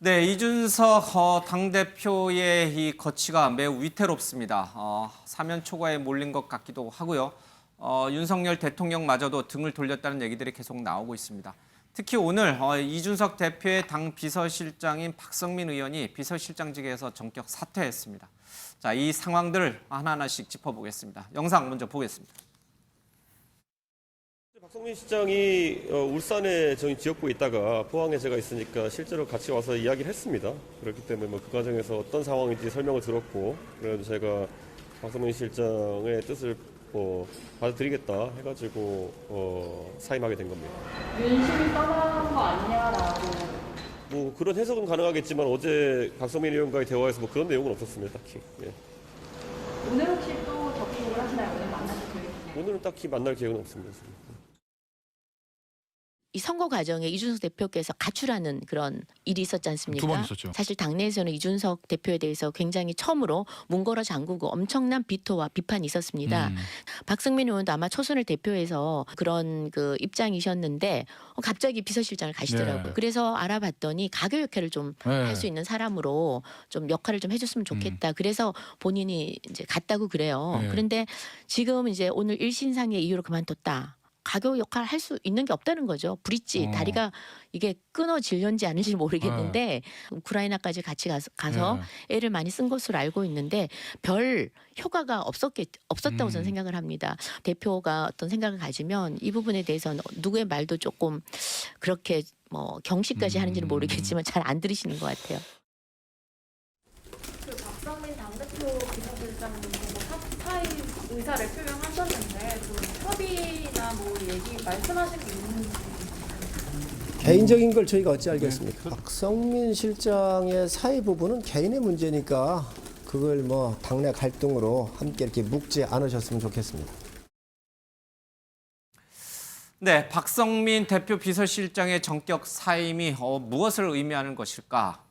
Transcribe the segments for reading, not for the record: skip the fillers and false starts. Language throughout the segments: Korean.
네, 이준석 당대표의 이 거취가 매우 위태롭습니다. 사면 초과에 몰린 것 같기도 하고요. 윤석열 대통령마저도 등을 돌렸다는 얘기들이 계속 나오고 있습니다. 특히 오늘 이준석 대표의 당 비서실장인 박성민 의원이 비서실장직에서 전격 사퇴했습니다. 자, 이 상황들을 하나하나씩 짚어보겠습니다. 영상 먼저 보겠습니다. 박성민 실장이 울산에 저희 지역구에 있다가 포항에 제가 있으니까 실제로 같이 와서 이야기를 했습니다. 그렇기 때문에 그 과정에서 어떤 상황인지 설명을 들었고, 그래서 제가 박성민 실장의 뜻을 받아들이겠다 해가지고 사임하게 된 겁니다. 윤심이 떠나는 거 아니냐라고. 그런 해석은 가능하겠지만 어제 박성민 의원과의 대화에서 그런 내용은 없었습니다, 딱히. 예. 오늘 혹시 또 접촉을 하시나요? 오늘 만나실 계획이나요? 오늘은 딱히 만날 계획은 없습니다. 이 선거 과정에 이준석 대표께서 가출하는 그런 일이 있었지 않습니까? 2번 있었죠. 사실 당내에서는 이준석 대표에 대해서 굉장히 처음으로 문 걸어 잠그고 엄청난 비토와 비판이 있었습니다. 박성민 의원도 아마 초선을 대표해서 그런 그 입장이셨는데 갑자기 비서실장을 가시더라고요. 네. 그래서 알아봤더니 가교 역할을 좀 할 수 있는 사람으로 좀 역할을 좀 해줬으면 좋겠다. 그래서 본인이 이제 갔다고 그래요. 네. 그런데 지금 이제 오늘 일신상의 이유로 그만뒀다. 가교 역할을 할 수 있는 게 없다는 거죠. 브릿지 다리가 이게 끊어질는지 아닌지 모르겠는데 우크라이나까지 같이 가서 애를 많이 쓴 것으로 알고 있는데 별 효과가 없었다고 저는 생각을 합니다. 대표가 어떤 생각을 가지면 이 부분에 대해서는 누구의 말도 조금 그렇게 뭐 경시까지 하는지는 모르겠지만 잘 안 들으시는 것 같아요. 그 박성민 당대표 비서실장도 사퇴 의사를 표명하셨는데 그 협의나 뭐 얘기 말씀하신 게 있는지. 개인적인 걸 저희가 어찌 알겠습니까? 박성민 실장의 사의 부분은 개인의 문제니까 그걸 뭐 당내 갈등으로 함께 이렇게 묶지 않으셨으면 좋겠습니다. 네, 박성민 대표 비서실장의 전격 사임이 무엇을 의미하는 것일까?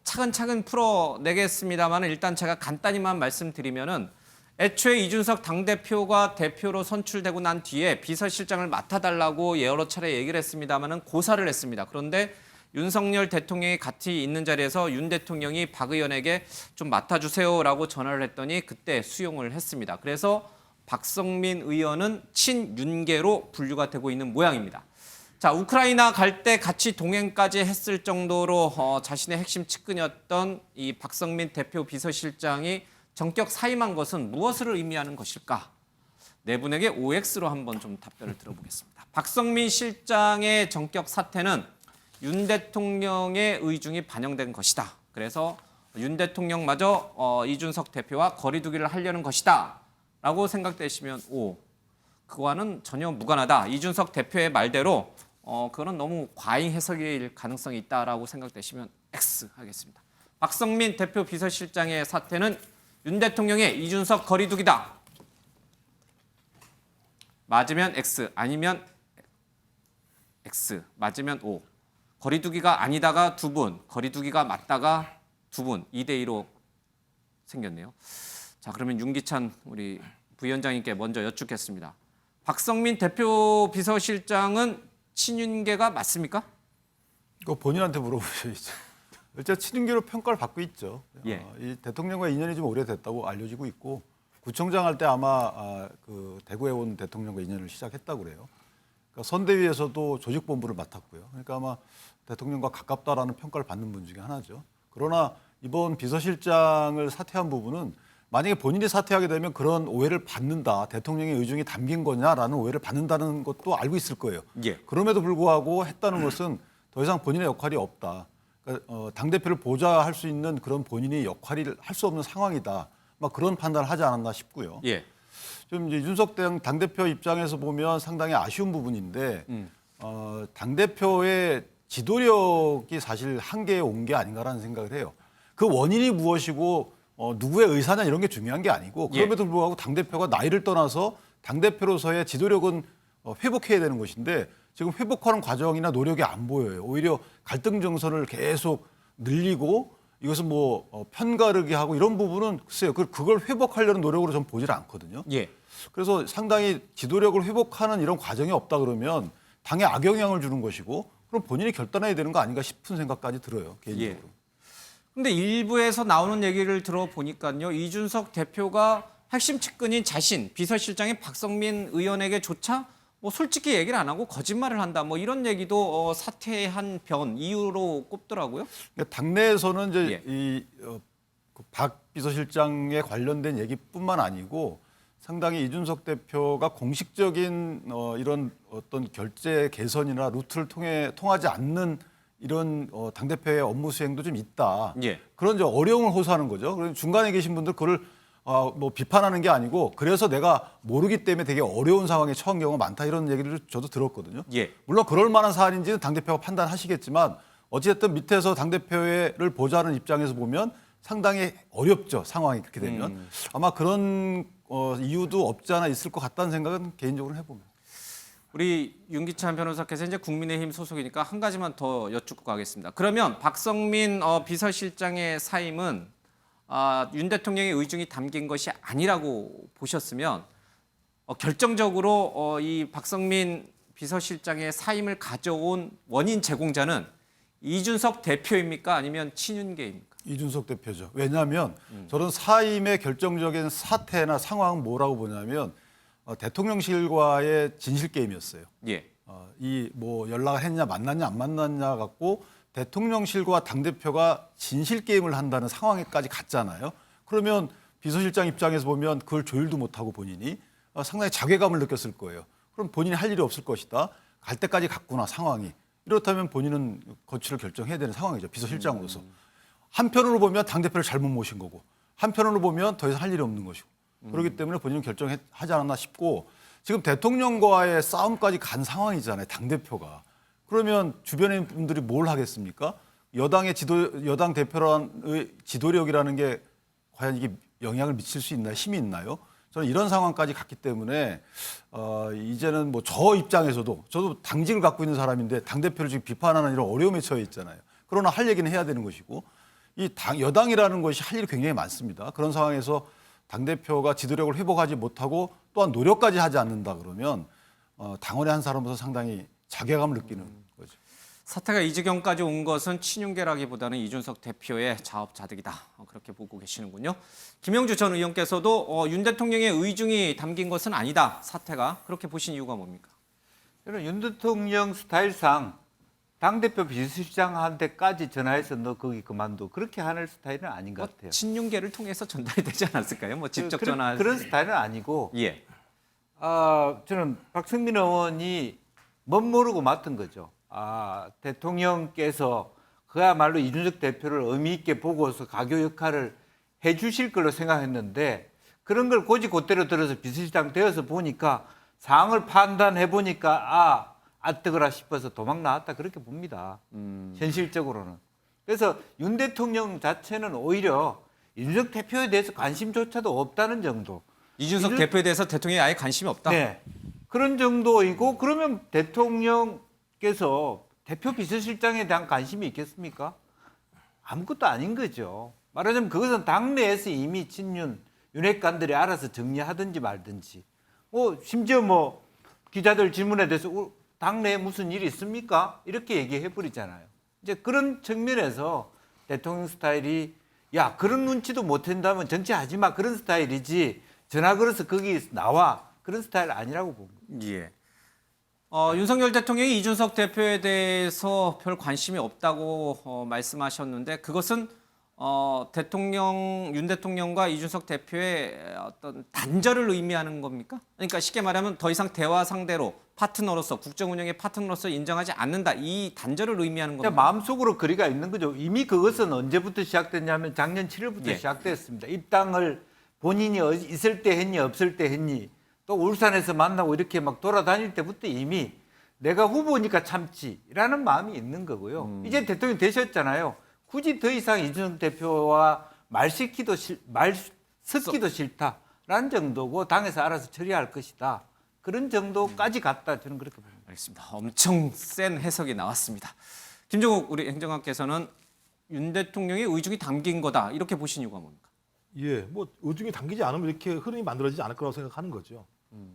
차근차근 풀어내겠습니다만 일단 제가 간단히만 말씀드리면은 애초에 이준석 당대표가 대표로 선출되고 난 뒤에 비서실장을 맡아달라고 여러 차례 얘기를 했습니다만은 고사를 했습니다. 그런데 윤석열 대통령이 같이 있는 자리에서 윤 대통령이 박 의원에게 좀 맡아주세요라고 전화를 했더니 그때 수용을 했습니다. 그래서 박성민 의원은 친윤계로 분류가 되고 있는 모양입니다. 자, 우크라이나 갈 때 같이 동행까지 했을 정도로 자신의 핵심 측근이었던 이 박성민 대표 비서실장이 전격 사임한 것은 무엇을 의미하는 것일까? 네 분에게 OX로 한번 좀 답변을 들어보겠습니다. 박성민 실장의 전격 사퇴는 윤 대통령의 의중이 반영된 것이다. 그래서 윤 대통령마저 이준석 대표와 거리 두기를 하려는 것이다. 라고 생각되시면 O. 그거와는 전혀 무관하다. 이준석 대표의 말대로 그거는 너무 과잉 해석일 가능성이 있다라고 생각되시면 X 하겠습니다. 박성민 대표 비서실장의 사퇴는 윤 대통령의 이준석 거리두기다. 맞으면 X, 아니면 X, 맞으면 O. 거리두기가 아니다가 두 분, 거리두기가 맞다가 두 분, 2대2로 생겼네요. 자, 그러면 윤기찬 우리 부위원장님께 먼저 여쭙겠습니다. 박성민 대표 비서실장은 친윤계가 맞습니까? 그거 본인한테 물어보셔야죠. 일단 친윤계로 평가를 받고 있죠. 예. 이 대통령과 인연이 좀 오래됐다고 알려지고 있고 구청장 할 때 아마 그 대구에 온 대통령과 인연을 시작했다고 그래요. 그러니까 선대위에서도 조직본부를 맡았고요. 그러니까 아마 대통령과 가깝다라는 평가를 받는 분 중에 하나죠. 그러나 이번 비서실장을 사퇴한 부분은 만약에 본인이 사퇴하게 되면 그런 오해를 받는다. 대통령의 의중이 담긴 거냐라는 오해를 받는다는 것도 알고 있을 거예요. 예. 그럼에도 불구하고 했다는 것은 더 이상 본인의 역할이 없다. 그러니까 당대표를 보좌할 수 있는 그런 본인이 역할을 할 수 없는 상황이다. 막 그런 판단을 하지 않았나 싶고요. 예. 좀 이제 윤석 당대표 입장에서 보면 상당히 아쉬운 부분인데 당대표의 지도력이 사실 한계에 온 게 아닌가라는 생각을 해요. 그 원인이 무엇이고 누구의 의사냐 이런 게 중요한 게 아니고 그럼에도 불구하고 당대표가 나이를 떠나서 당대표로서의 지도력은 회복해야 되는 것인데 지금 회복하는 과정이나 노력이 안 보여요. 오히려 갈등 정서를 계속 늘리고 이것은 편가르기 하고 이런 부분은 글쎄요. 그걸 회복하려는 노력으로 전 보질 않거든요. 예. 그래서 상당히 지도력을 회복하는 이런 과정이 없다 그러면 당에 악영향을 주는 것이고 그럼 본인이 결단해야 되는 거 아닌가 싶은 생각까지 들어요. 개인적으로. 근데 일부에서 나오는 얘기를 들어보니까요. 이준석 대표가 핵심 측근인 자신, 비서실장인 박성민 의원에게조차 뭐 솔직히 얘기를 안 하고 거짓말을 한다. 뭐 이런 얘기도 사퇴한 변 이유로 꼽더라고요. 그러니까 당내에서는 이제 예. 박 비서실장에 관련된 얘기뿐만 아니고 상당히 이준석 대표가 공식적인 이런 어떤 결제 개선이나 루트를 통하지 않는 이런 당대표의 업무 수행도 좀 있다. 예. 그런 이제 어려움을 호소하는 거죠. 그래서 중간에 계신 분들 그걸 뭐 비판하는 게 아니고 그래서 내가 모르기 때문에 되게 어려운 상황에 처한 경우가 많다 이런 얘기를 저도 들었거든요. 예. 물론 그럴 만한 사안인지는 당대표가 판단하시겠지만 어쨌든 밑에서 당대표를 보좌하는 입장에서 보면 상당히 어렵죠. 상황이 그렇게 되면. 아마 그런 이유도 없지 않아 있을 것 같다는 생각은 개인적으로 해봅니다. 우리 윤기찬 변호사께서 이제 국민의힘 소속이니까 한 가지만 더 여쭙고 가겠습니다. 그러면 박성민 비서실장의 사임은 윤 대통령의 의중이 담긴 것이 아니라고 보셨으면 결정적으로 이 박성민 비서실장의 사임을 가져온 원인 제공자는 이준석 대표입니까? 아니면 친윤계입니까? 이준석 대표죠. 왜냐하면 저는 사임의 결정적인 사태나 상황은 뭐라고 보냐면 대통령실과의 진실 게임이었어요. 예. 이 뭐 연락을 했냐 만났냐 안 만났냐 갖고 대통령실과 당대표가 진실 게임을 한다는 상황에까지 갔잖아요. 그러면 비서실장 입장에서 보면 그걸 조율도 못하고 본인이 상당히 자괴감을 느꼈을 거예요. 그럼 본인이 할 일이 없을 것이다. 갈 때까지 갔구나 상황이. 이렇다면 본인은 거취를 결정해야 되는 상황이죠. 비서실장으로서. 한편으로 보면 당대표를 잘못 모신 거고 한편으로 보면 더 이상 할 일이 없는 것이고 그렇기 때문에 본인은 결정하지 않았나 싶고 지금 대통령과의 싸움까지 간 상황이잖아요. 당대표가. 그러면 주변의 분들이 뭘 하겠습니까? 여당 대표의 지도력이라는 게 과연 이게 영향을 미칠 수 있나요? 힘이 있나요? 저는 이런 상황까지 갔기 때문에 이제는 뭐 저 입장에서도 저도 당직을 갖고 있는 사람인데 당대표를 지금 비판하는 이런 어려움에 처해 있잖아요. 그러나 할 얘기는 해야 되는 것이고 여당이라는 것이 할 일이 굉장히 많습니다. 그런 상황에서 당대표가 지도력을 회복하지 못하고 또한 노력까지 하지 않는다 그러면 당원의 한 사람으로서 상당히 자괴감을 느끼는 거죠. 사태가 이 지경까지 온 것은 친윤계라기보다는 이준석 대표의 자업자득이다. 그렇게 보고 계시는군요. 김영주 전 의원께서도 윤 대통령의 의중이 담긴 것은 아니다. 사태가. 그렇게 보신 이유가 뭡니까? 저는 윤 대통령 스타일상 당대표 비서실장한테까지 전화해서 너 거기 그만둬. 그렇게 하는 스타일은 아닌 것 같아요. 친윤계를 통해서 전달이 되지 않았을까요? 뭐 직접 전화. 그런 스타일은 아니고 예. 저는 박성민 의원이 멋모르고 맡은 거죠. 대통령께서 그야말로 이준석 대표를 의미 있게 보고서 가교 역할을 해 주실 걸로 생각했는데 그런 걸 곧이곧대로 들어서 비서실장 되어서 보니까 상황을 판단해 보니까 뜨거라 싶어서 도망 나왔다 그렇게 봅니다. 현실적으로는. 그래서 윤 대통령 자체는 오히려 이준석 대표에 대해서 관심조차도 없다는 정도. 이준석 대표에 대해서 대통령이 아예 관심이 없다. 네. 그런 정도이고 그러면 대통령께서 대표 비서실장에 대한 관심이 있겠습니까? 아무것도 아닌 거죠. 말하자면 그것은 당내에서 이미 친윤 윤핵관들이 알아서 정리하든지 말든지. 심지어 기자들 질문에 대해서 당내에 무슨 일이 있습니까? 이렇게 얘기해 버리잖아요. 이제 그런 측면에서 대통령 스타일이 그런 눈치도 못 챈다면 정치하지 마 그런 스타일이지 전화 걸어서 거기 나와 그런 스타일 아니라고 봅니다. 예. 윤석열 대통령이 이준석 대표에 대해서 별 관심이 없다고 말씀하셨는데 그것은 윤 대통령과 이준석 대표의 어떤 단절을 의미하는 겁니까? 그러니까 쉽게 말하면 더 이상 대화 상대로 파트너로서 국정 운영의 파트너로서 인정하지 않는다. 이 단절을 의미하는 겁니다. 마음속으로 거리가 있는 거죠. 이미 그것은 언제부터 시작됐냐면 작년 7월부터 시작됐습니다. 입당을 본인이 있을 때 했니 없을 때 했니 또 울산에서 만나고 이렇게 막 돌아다닐 때부터 이미 내가 후보니까 참지라는 마음이 있는 거고요. 이제 대통령 되셨잖아요. 굳이 더 이상 이준석 대표와 말 섞기도 싫다라는 정도고 당에서 알아서 처리할 것이다. 그런 정도까지 갔다 저는 그렇게 봅니다. 알겠습니다. 엄청 센 해석이 나왔습니다. 김종욱 우리 행정관께서는 윤 대통령의 의중이 담긴 거다 이렇게 보신 이유가 뭡니까? 예, 의중이 담기지 않으면 이렇게 흐름이 만들어지지 않을 거라고 생각하는 거죠.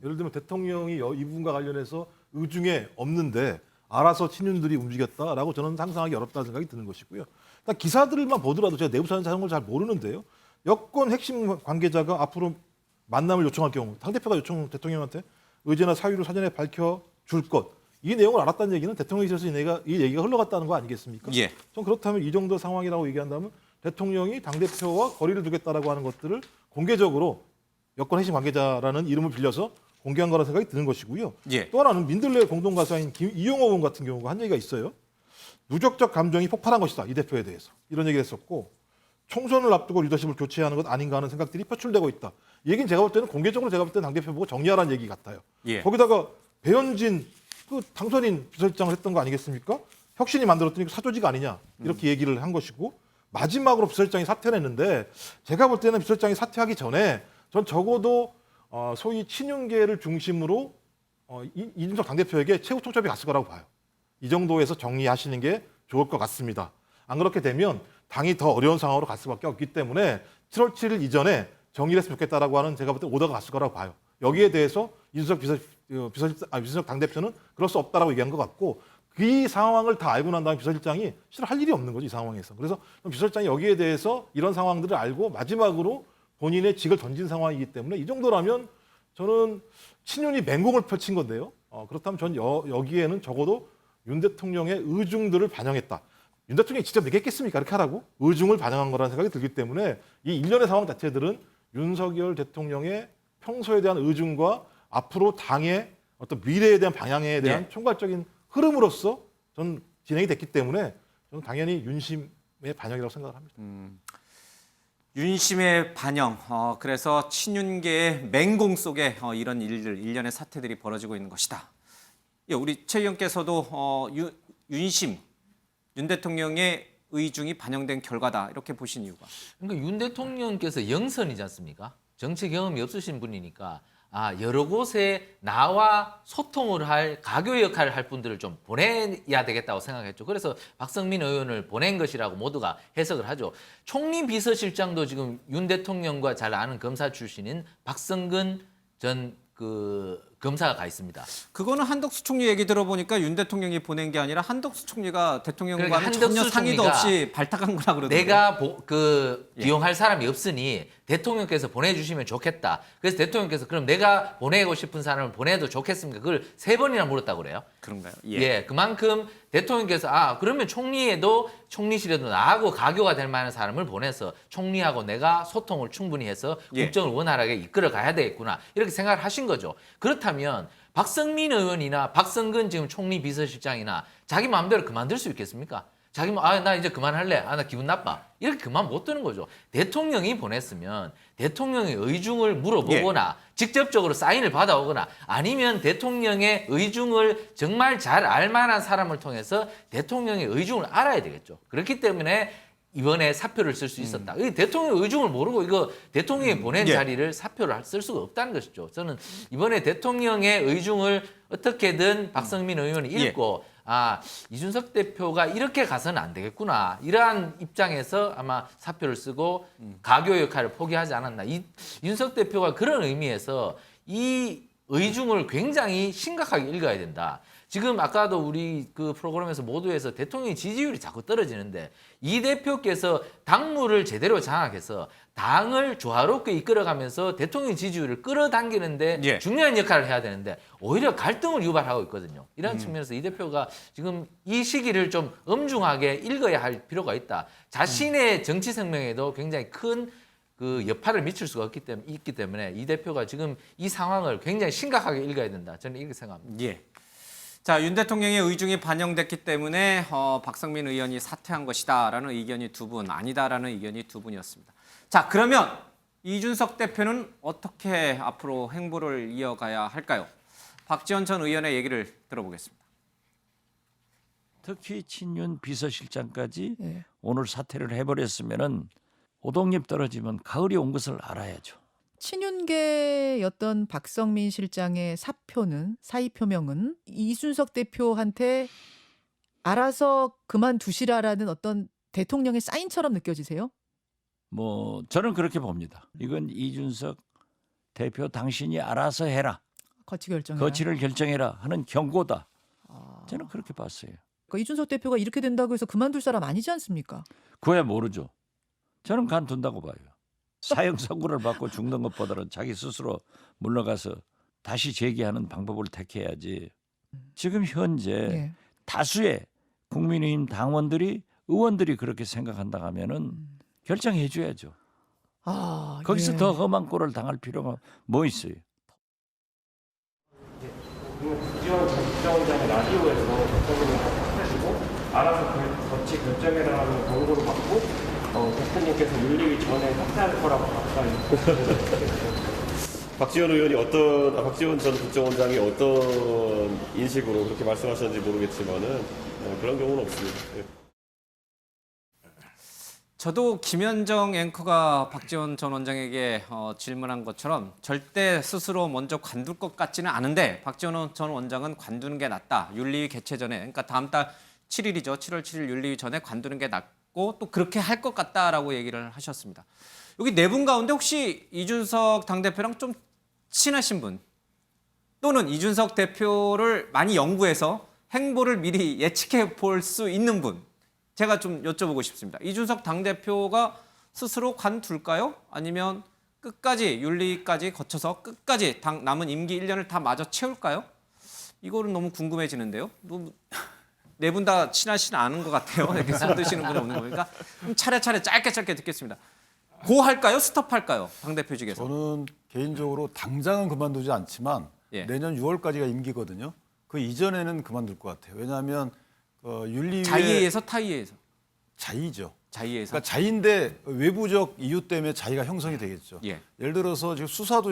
예를 들면 대통령이 이 부분과 관련해서 의중에 없는데 알아서 친윤들이 움직였다라고 저는 상상하기 어렵다는 생각이 드는 것이고요. 일단 기사들만 보더라도 제가 내부 사는 걸 잘 모르는데요. 여권 핵심 관계자가 앞으로 만남을 요청할 경우 당대표가 대통령한테 의제나 사유를 사전에 밝혀줄 것, 이 내용을 알았다는 얘기는 대통령실에서 이 얘기가 흘러갔다는 거 아니겠습니까? 예. 전 그렇다면 이 정도 상황이라고 얘기한다면 대통령이 당대표와 거리를 두겠다라고 하는 것들을 공개적으로 여권 핵심 관계자라는 이름을 빌려서 공개한 거라는 생각이 드는 것이고요. 예. 또 하나는 민들레 공동가사인 이용호 의원 같은 경우가 한 얘기가 있어요. 누적적 감정이 폭발한 것이다. 이 대표에 대해서. 이런 얘기를 했었고 총선을 앞두고 리더십을 교체하는 것 아닌가 하는 생각들이 표출되고 있다. 이 얘기는 제가 볼 때는 공개적으로 제가 볼 때는 당대표 보고 정리하라는 얘기 같아요. 예. 거기다가 배현진 그 당선인 비서실장을 했던 거 아니겠습니까? 혁신이 만들었더니 사조직 아니냐 이렇게 얘기를 한 것이고 마지막으로 비서실장이 사퇴를 했는데 제가 볼 때는 비서실장이 사퇴하기 전에 전 적어도 소위 친윤계를 중심으로 이준석 당대표에게 최후 통첩이 갔을 거라고 봐요. 이 정도에서 정리하시는 게 좋을 것 같습니다. 안 그렇게 되면 당이 더 어려운 상황으로 갈 수밖에 없기 때문에 7월 7일 이전에 정리를 했으면 좋겠다라고 하는 제가 볼 때 오더가 갔을 거라고 봐요. 여기에 대해서 이준석 당대표는 그럴 수 없다라고 얘기한 것 같고 이 상황을 다 알고 난 다음에 비서실장이 실은 할 일이 없는 거죠. 이 상황에서. 그래서 비서실장이 여기에 대해서 이런 상황들을 알고 마지막으로 본인의 직을 던진 상황이기 때문에 이 정도라면 저는 친윤이 맹공을 펼친 건데요. 그렇다면 전 여기에는 적어도 윤 대통령의 의중들을 반영했다. 윤 대통령이 직접 얘기했겠습니까? 이렇게 하라고? 의중을 반영한 거라는 생각이 들기 때문에 이 일련의 상황 자체들은 윤석열 대통령의 평소에 대한 의중과 앞으로 당의 어떤 미래에 대한 방향에 대한 총괄적인 흐름으로서 저는 진행이 됐기 때문에 저는 당연히 윤심의 반영이라고 생각을 합니다. 윤심의 반영. 그래서 친윤계의 맹공 속에 이런 일련의 사태들이 벌어지고 있는 것이다. 예, 우리 최 의원께서도 윤심, 윤 대통령의 의중이 반영된 결과다 이렇게 보신 이유가? 그러니까 윤 대통령께서 영선이지 않습니까? 정치 경험이 없으신 분이니까 여러 곳에 나와 소통을 할 가교 역할을 할 분들을 좀 보내야 되겠다고 생각했죠. 그래서 박성민 의원을 보낸 것이라고 모두가 해석을 하죠. 총리 비서실장도 지금 윤 대통령과 잘 아는 검사 출신인 박성근 전 검사가 가 있습니다. 그거는 한덕수 총리 얘기 들어보니까 윤 대통령이 보낸 게 아니라 한덕수 총리가 대통령과는 그러니까 한덕수 전혀 상의도 총리가 없이 발탁한 거라 그러더라고요. 내가 기용할 사람이 없으니 대통령께서 보내주시면 좋겠다. 그래서 대통령께서 그럼 내가 보내고 싶은 사람을 보내도 좋겠습니까? 그걸 3번이나 물었다고 그래요. 그런가요? 예, 그만큼 대통령께서 그러면 총리에도 총리실에도 나하고 가교가 될 만한 사람을 보내서 총리하고 내가 소통을 충분히 해서 국정을 원활하게 이끌어 가야 되겠구나 이렇게 생각을 하신 거죠. 그렇다면 박성민 의원이나 박성근 지금 총리 비서실장이나 자기 마음대로 그만둘 수 있겠습니까? 자기 나 이제 그만할래. 나 기분 나빠. 이렇게 그만 못 두는 거죠. 대통령이 보냈으면 대통령의 의중을 물어보거나 직접적으로 사인을 받아오거나 아니면 대통령의 의중을 정말 잘 알만한 사람을 통해서 대통령의 의중을 알아야 되겠죠. 그렇기 때문에 이번에 사표를 쓸 수 있었다. 이 대통령의 의중을 모르고 이거 대통령이 보낸 자리를 사표를 쓸 수가 없다는 것이죠. 저는 이번에 대통령의 의중을 어떻게든 박성민 의원이 읽고 이준석 대표가 이렇게 가서는 안 되겠구나. 이러한 입장에서 아마 사표를 쓰고 가교 역할을 포기하지 않았나. 이준석 대표가 그런 의미에서 이 의중을 굉장히 심각하게 읽어야 된다. 지금 아까도 우리 그 프로그램에서 모두에서 대통령의 지지율이 자꾸 떨어지는데 이 대표께서 당무를 제대로 장악해서 당을 조화롭게 이끌어가면서 대통령 지지율을 끌어당기는데 중요한 역할을 해야 되는데 오히려 갈등을 유발하고 있거든요. 이런 측면에서 이 대표가 지금 이 시기를 좀 엄중하게 읽어야 할 필요가 있다. 자신의 정치 생명에도 굉장히 큰 그 여파를 미칠 수가 있기 때문에 이 대표가 지금 이 상황을 굉장히 심각하게 읽어야 된다. 저는 이렇게 생각합니다. 예. 자, 윤 대통령의 의중이 반영됐기 때문에 박성민 의원이 사퇴한 것이다라는 의견이 2분, 아니다라는 의견이 2분이었습니다. 자, 그러면 이준석 대표는 어떻게 앞으로 행보를 이어가야 할까요? 박지원 전 의원의 얘기를 들어보겠습니다. 특히 친윤 비서실장까지 오늘 사퇴를 해버렸으면은 오동잎 떨어지면 가을이 온 것을 알아야죠. 친윤계였던 박성민 실장의 사의 표명은 이준석 대표한테 알아서 그만두시라라는 어떤 대통령의 사인처럼 느껴지세요? 저는 그렇게 봅니다. 이건 이준석 대표 당신이 알아서 해라. 거치 결정해라. 거치를 결정해라 하는 경고다. 저는 그렇게 봤어요. 그러니까 이준석 대표가 이렇게 된다고 해서 그만둘 사람 아니지 않습니까? 그야 모르죠. 저는 간둔다고 봐요. 사형 선고를 받고 죽는 것보다는 자기 스스로 물러가서 다시 재기하는 방법을 택해야지. 지금 현재 예. 다수의 국민의힘 당원들이 의원들이 그렇게 생각한다 하면은 결정해 줘야죠. 아, 거기서 예. 더 험한 꼴을 당할 필요가 뭐 있어요? 국지원 국정원장이 라디오에서 대통령이 사퇴하시고 알아서 거치 결정해라는 권고를 받고 대통령께서 윤리위 전에 사퇴할 거라고 가까이. 박지원 전 국정원장이 어떤 인식으로 그렇게 말씀하셨는지 모르겠지만은 그런 경우는 없습니다. 예. 저도 김현정 앵커가 박지원 전 원장에게 질문한 것처럼 절대 스스로 먼저 관둘 것 같지는 않은데 박지원 전 원장은 관두는 게 낫다. 윤리위 개최 전에, 그러니까 다음 달 7일이죠. 7월 7일 윤리위 전에 관두는 게 낫고 또 그렇게 할 것 같다라고 얘기를 하셨습니다. 여기 네 분 가운데 혹시 이준석 당대표랑 좀 친하신 분 또는 이준석 대표를 많이 연구해서 행보를 미리 예측해 볼 수 있는 분 제가 좀 여쭤보고 싶습니다. 이준석 당대표가 스스로 관둘까요? 아니면 끝까지 윤리까지 거쳐서 끝까지 남은 임기 1년을 다 마저 채울까요? 이거는 너무 궁금해지는데요. 네 분 다 친하진 않은 것 같아요. 이렇게 손 드시는 분이 없는 거니까 좀 차례차례 짧게 듣겠습니다. 고 할까요? 스톱할까요? 당대표직에서. 저는 개인적으로 당장은 그만두지 않지만 예. 내년 6월까지가 임기거든요. 그 이전에는 그만둘 것 같아요. 왜냐하면 윤리위에 자의에서 타의에서. 자의죠. 자의에서. 그러니까 자의인데 외부적 이유 때문에 자의가 형성이 되겠죠. 예. 예를 들어서 지금 수사도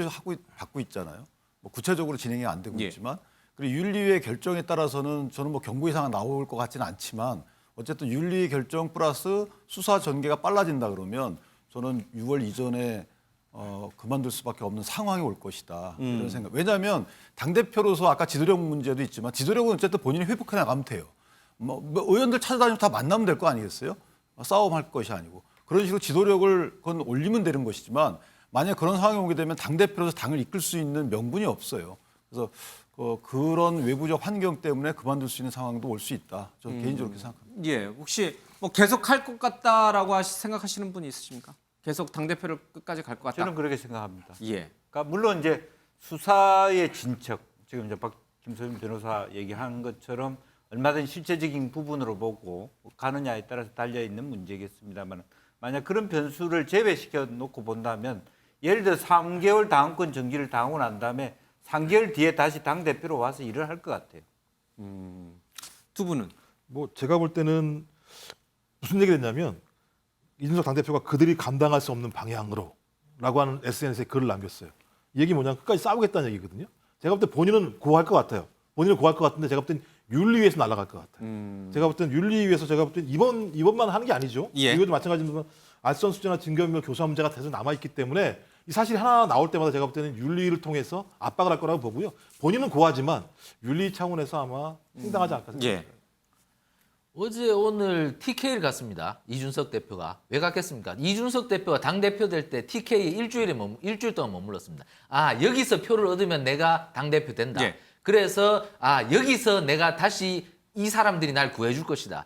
받고 있잖아요. 뭐 구체적으로 진행이 안 되고 예. 있지만 그리고 윤리위의 결정에 따라서는 저는 뭐 경고 이상 나올 것 같지는 않지만 어쨌든 윤리위 결정 플러스 수사 전개가 빨라진다 그러면 저는 6월 이전에 그만둘 수밖에 없는 상황이 올 것이다. 이런 생각. 왜냐하면 당대표로서 아까 지도력 문제도 있지만 지도력은 어쨌든 본인이 회복해 나가면 돼요. 뭐 의원들 찾아다니면 다 만나면 될 거 아니겠어요? 싸움할 것이 아니고. 그런 식으로 지도력을 그건 올리면 되는 것이지만 만약 그런 상황이 오게 되면 당대표로서 당을 이끌 수 있는 명분이 없어요. 그래서 그런 외부적 환경 때문에 그만둘 수 있는 상황도 올 수 있다. 저는 개인적으로 그렇게 생각합니다. 예, 혹시 뭐 계속 할 것 같다라고 생각하시는 분이 있으십니까? 계속 당대표를 끝까지 갈 것 같다. 저는 그렇게 생각합니다. 예. 그러니까 물론 이제 수사의 진척, 지금 이제 김소연 변호사 얘기한 것처럼 얼마든지 실제적인 부분으로 보고 가느냐에 따라서 달려 있는 문제겠습니다만 만약 그런 변수를 제외시켜 놓고 본다면 예를 들어 3개월 당원권 정지를 당하고 난 다음에 3개월 뒤에 다시 당 대표로 와서 일을 할 것 같아요. 두 분은 뭐 제가 볼 때는 무슨 얘기를 했냐면 이준석 당대표가 그들이 감당할 수 없는 방향으로라고 하는 SNS에 글을 남겼어요. 이 얘기 뭐냐면 끝까지 싸우겠다는 얘기거든요. 제가 볼 때 본인은 고할 것 같아요. 본인은 고할 것 같은데 제가 볼 땐 윤리위에서 날아갈 것 같아요. 제가 볼 땐 윤리위에서 제가 볼 땐 이번만 하는 게 아니죠. 예. 이것도 마찬가지로 알선 수재나 증거인멸 교사 문제가 계속 남아있기 때문에 이 사실이 하나 나올 때마다 제가 볼 때는 윤리위를 통해서 압박을 할 거라고 보고요. 본인은 고하지만 윤리 차원에서 아마 행당하지 않을까 생각합니다. 예. 어제 오늘 TK를 갔습니다. 이준석 대표가. 왜 갔겠습니까? 이준석 대표가 당대표 될 때 TK에 일주일 동안 머물렀습니다. 아, 여기서 표를 얻으면 내가 당대표 된다. 예. 그래서 여기서 내가 다시 이 사람들이 날 구해줄 것이다.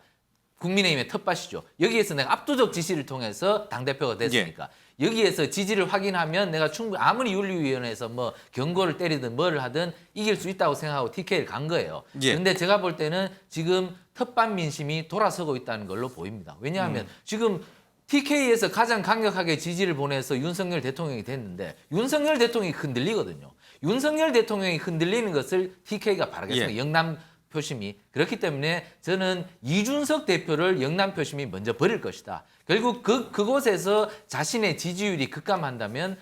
국민의힘의 텃밭이죠. 여기에서 내가 압도적 지지를 통해서 당대표가 됐으니까. 여기에서 지지를 확인하면 내가 충분히 아무리 윤리위원회에서 뭐 경고를 때리든 뭐를 하든 이길 수 있다고 생각하고 TK를 간 거예요. 그런데 제가 볼 때는 지금 텃밭 민심이 돌아서고 있다는 걸로 보입니다. 왜냐하면 지금 TK에서 가장 강력하게 지지를 보내서 윤석열 대통령이 됐는데 윤석열 대통령이 흔들리거든요. 윤석열 대통령이 흔들리는 것을 TK가 바라겠습니다. 영남 표심이. 그렇기 때문에 저는 이준석 대표를 영남 표심이 먼저 버릴 것이다. 결국 그곳에서 자신의 지지율이 급감한다면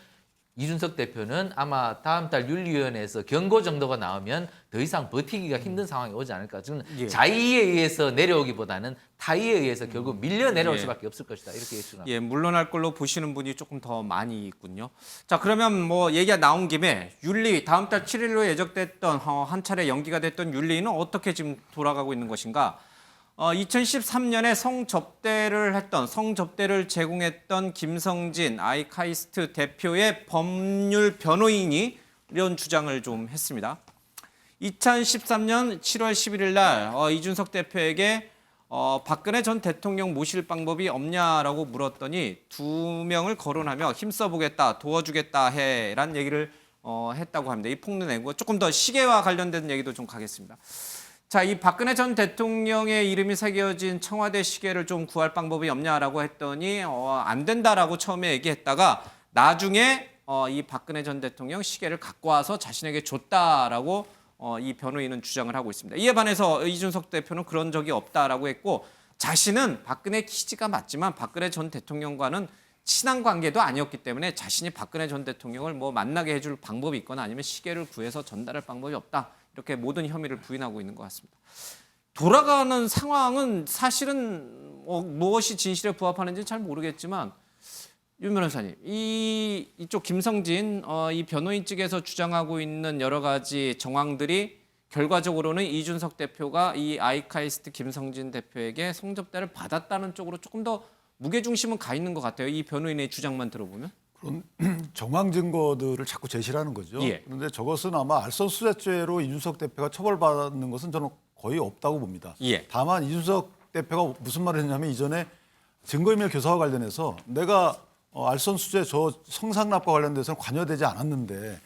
이준석 대표는 아마 다음 달 윤리위원회에서 경고 정도가 나오면 더 이상 버티기가 힘든 상황이 오지 않을까. 저는 자의에 의해서 내려오기보다는 타의에 의해서 결국 밀려 내려올 수밖에 없을 것이다. 이렇게 예측합니다. 예, 물러날 걸로 보시는 분이 조금 더 많이 있군요. 자, 그러면 뭐 얘기가 나온 김에 윤리 다음 달 7일로 예정됐던 한 차례 연기가 됐던 윤리는 어떻게 지금 돌아가고 있는 것인가? 2013년에 성접대를 제공했던 김성진 아이카이스트 대표의 법률 변호인이 이런 주장을 좀 했습니다. 2013년 7월 11일 날 이준석 대표에게 박근혜 전 대통령 모실 방법이 없냐라고 물었더니 2명을 거론하며 힘써보겠다, 도와주겠다 해란 얘기를 했다고 합니다. 이 폭로 내고 조금 더 시계와 관련된 얘기도 좀 가겠습니다. 자, 이 박근혜 전 대통령의 이름이 새겨진 청와대 시계를 좀 구할 방법이 없냐라고 했더니 안 된다라고 처음에 얘기했다가 나중에 이 박근혜 전 대통령 시계를 갖고 와서 자신에게 줬다라고 이 변호인은 주장을 하고 있습니다. 이에 반해서 이준석 대표는 그런 적이 없다라고 했고 자신은 박근혜 키즈가 맞지만 박근혜 전 대통령과는 친한 관계도 아니었기 때문에 자신이 박근혜 전 대통령을 뭐 만나게 해줄 방법이 있거나 아니면 시계를 구해서 전달할 방법이 없다. 이렇게 모든 혐의를 부인하고 있는 것 같습니다. 돌아가는 상황은 사실은 무엇이 진실에 부합하는지는 잘 모르겠지만 윤 변호사님, 이쪽 김성진 이 변호인 측에서 주장하고 있는 여러 가지 정황들이 결과적으로는 이준석 대표가 이 아이카이스트 김성진 대표에게 성접대를 받았다는 쪽으로 조금 더 무게중심은 가 있는 것 같아요. 이 변호인의 주장만 들어보면. 그런 정황 증거들을 자꾸 제시하는 거죠. 예. 그런데 저것은 아마 알선수재죄로 이준석 대표가 처벌받는 것은 저는 거의 없다고 봅니다. 예. 다만 이준석 대표가 무슨 말을 했냐면 이전에 증거인멸 교사와 관련해서 내가 알선수재 저 성상납과 관련돼서는 관여되지 않았는데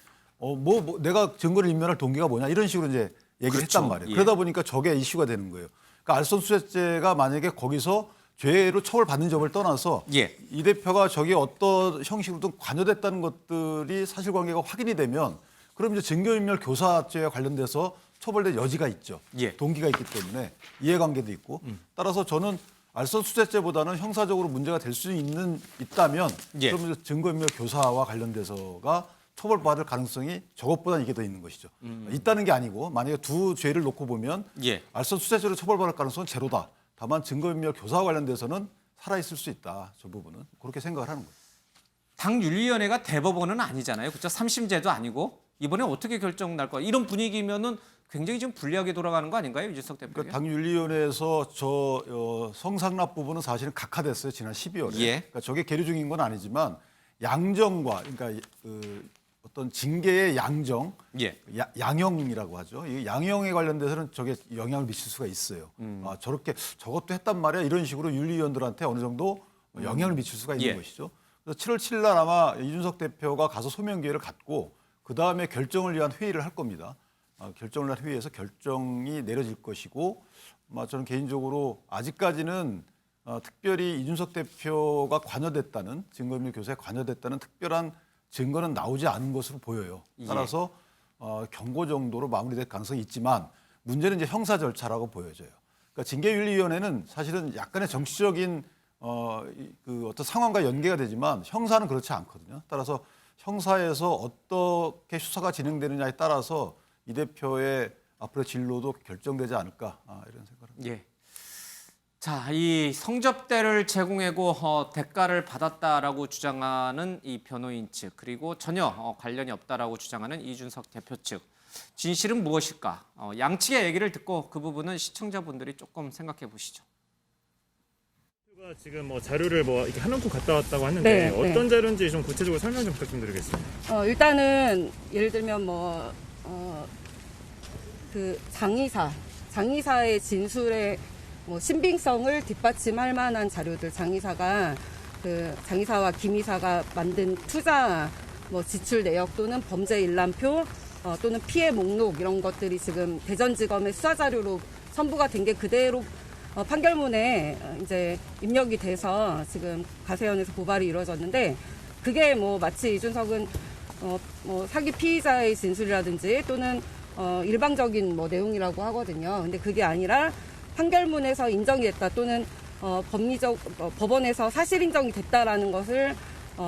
내가 증거를 인멸할 동기가 뭐냐 이런 식으로 이제 얘기를 그렇죠. 했단 말이에요. 예. 그러다 보니까 저게 이슈가 되는 거예요. 그러니까 알선수재죄가 만약에 거기서 죄로 처벌받는 점을 떠나서 예. 이 대표가 저기 어떤 형식으로든 관여됐다는 것들이 사실관계가 확인이 되면 그럼 이제 증거인멸 교사죄와 관련돼서 처벌될 여지가 있죠. 예. 동기가 있기 때문에 이해관계도 있고 따라서 저는 알선수재죄보다는 형사적으로 문제가 될 수 있다면 예. 그러면 증거인멸 교사와 관련돼서가 처벌받을 가능성이 저것보다는 이게 더 있는 것이죠. 있다는 게 아니고 만약에 두 죄를 놓고 보면 예. 알선수재죄로 처벌받을 가능성은 제로다. 다만 증거인멸 교사와 관련돼서는 살아있을 수 있다. 저 부분은 그렇게 생각을 하는 거예요. 당윤리위원회가 대법원은 아니잖아요. 그렇죠? 3심제도 아니고 이번에 어떻게 결정 날 거야? 이런 분위기면은 굉장히 좀 불리하게 돌아가는 거 아닌가요, 이준석 대표가? 그러니까 당윤리위원회에서 저 성상납 부분은 사실은 각하됐어요. 지난 12월에. 예. 그러니까 저게 계류 중인 건 아니지만 양정과 그러니까 어떤 징계의 양정, 예. 양형이라고 하죠. 이 양형에 관련돼서는 저게 영향을 미칠 수가 있어요. 저렇게 저것도 했단 말이야 이런 식으로 윤리위원들한테 어느 정도 영향을 미칠 수가 있는 예. 것이죠. 그래서 7월 7일 날 아마 이준석 대표가 가서 소명 기회를 갖고 그 다음에 결정을 위한 회의를 할 겁니다. 결정을 할 회의에서 결정이 내려질 것이고, 저는 개인적으로 아직까지는 특별히 이준석 대표가 관여됐다는 증거인멸 교사에 관여됐다는 특별한 증거는 나오지 않은 것으로 보여요. 따라서 경고 정도로 마무리될 가능성이 있지만 문제는 이제 형사 절차라고 보여져요. 그러니까 징계윤리위원회는 사실은 약간의 정치적인 그 어떤 상황과 연계가 되지만 형사는 그렇지 않거든요. 따라서 형사에서 어떻게 수사가 진행되느냐에 따라서 이 대표의 앞으로의 진로도 결정되지 않을까 이런 생각을 합니다. 예. 자, 이 성접대를 제공하고 대가를 받았다라고 주장하는 이 변호인 측 그리고 전혀 관련이 없다라고 주장하는 이준석 대표 측 진실은 무엇일까? 양측의 얘기를 듣고 그 부분은 시청자분들이 조금 생각해 보시죠. 지금 자료를 이렇게 해놓고 갔다 왔다고 하는데 네, 어떤 자료인지 좀 구체적으로 설명 좀 부탁드리겠습니다. 일단은 예를 들면 그 장의사의 진술의 신빙성을 뒷받침할 만한 자료들, 장의사와 김의사가 만든 투자 지출 내역 또는 범죄 일람표 또는 피해 목록 이런 것들이 지금 대전지검의 수사 자료로 첨부가 된 게 그대로 판결문에 이제 입력이 돼서 지금 가세현에서 고발이 이루어졌는데 그게 마치 이준석은 사기 피의자의 진술이라든지 또는 일방적인 내용이라고 하거든요. 근데 그게 아니라 판결문에서 인정이 됐다 또는 법원에서 사실 인정이 됐다라는 것을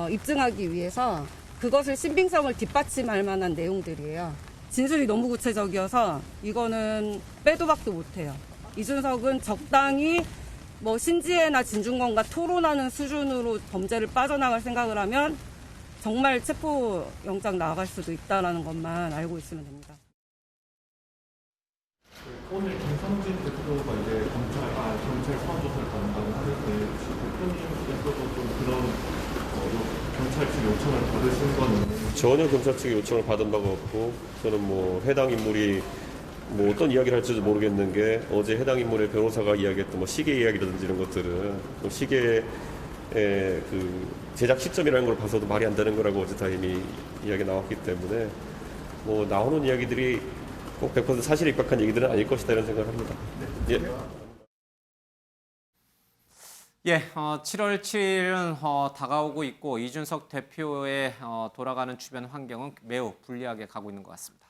입증하기 위해서 그것을 신빙성을 뒷받침할 만한 내용들이에요. 진술이 너무 구체적이어서 이거는 빼도 박도 못해요. 이준석은 적당히 신지혜나 진중권과 토론하는 수준으로 범죄를 빠져나갈 생각을 하면 정말 체포영장 나갈 수도 있다는 것만 알고 있으면 됩니다. 오늘 김성진 대표가 이제 경찰 소환 조사를 받는다고 하는데 대표님께서도 좀 그런 경찰 측 요청을 받으신 건 전혀 경찰 측의 요청을 받은 바가 없고 저는 해당 인물이 뭐 어떤 이야기를 할지도 모르겠는 게 어제 해당 인물의 변호사가 이야기했던 뭐 시계 이야기라든지 이런 것들은 뭐 시계의 그 제작 시점이라는 걸 봐서도 말이 안 되는 거라고 어제 다 이미 이야기 나왔기 때문에 뭐 나오는 이야기들이 꼭 100% 사실에 입각한 얘기들은 아닐 것이다 이런 생각을 합니다. 예, 7월 7일은 다가오고 있고 이준석 대표의 돌아가는 주변 환경은 매우 불리하게 가고 있는 것 같습니다.